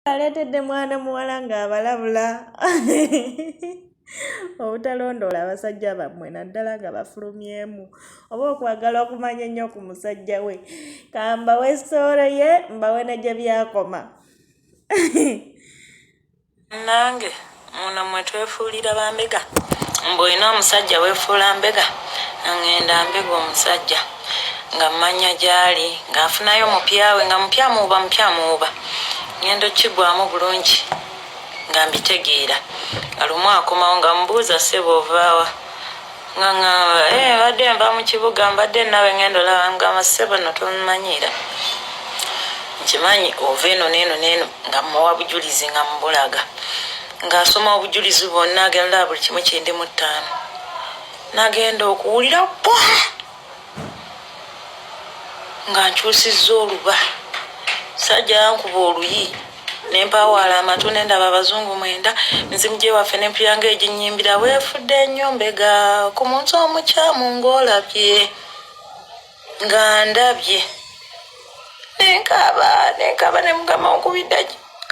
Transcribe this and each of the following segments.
Aletedde mwana muwala ng'abalabula obutalondoola abasajja bammwe naddala nga bafulumyemu oba okwagala okumanya ennyo ku musajja we kambawe sitoolo ye mbawe ne gye byakoma. Nange muno mwe twefuulira bambega mbw'olina omusajja weefuula mbega ngenda mbega omusajja nga mmanya gy'ali ng'afunayo mupyawe nga mupyamuuba ngendo kigwamu bulungi nga mbitegeera alumu akomawo nga mubuuza ssebo ovaawa nga ŋŋamba badde nva mu kibuga mbadde nawe ngendo olaba nga ssebo no tomumanyiira nkimanyi ova eno n'eno n'eno nga mmuwa bujulizi nga mubulaga ng'asoma obujulizi bwonna agenda buli kimu 95 nagenda okuwulira bwa nga nkyusizza oluba sajja yankuba oluyi nempawaala amatu nendaba abazungu 9 nzimu gye waffe nempulanga eginyimbira weefudde nnyo mbega ku muntu omukyamu ng'olabye nga ndabye nenkaba nemugamba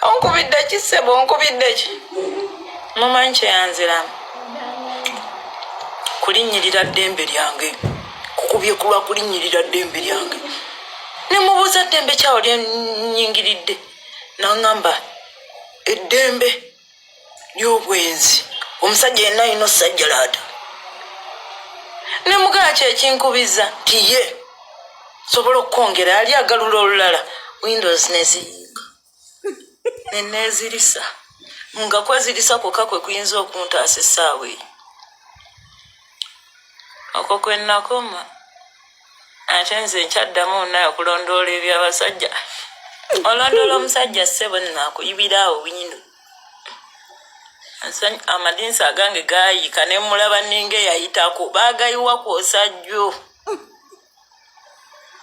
onkubidde ki ssebo onkubidde ki mumanyi kyeyanziramu kulinnyirira ddembe lyange kukubye kulwa kulinnyirira ddembe lyange nemubuuza ddembe kyawo lyennyingiridde naŋŋamba eddembe ly'obwenzi omusajja yenna alina osajja laata nemugaa kyekinkubiza tiye sobola okukwongera ali agalula olulala windows neziyiika neneezirisa nga kwezirisa kwokka kwe kuyinza okuntaasa essaawa eyo okwo kwe nakoma ate nze nkyaddamu naye okulondoola ebyabasajja olondoola omusajja ssebo nakuyibira awo windo amadinisa agange gayiika ne mulaba ninga eyayitako baagayiwa kwosajjo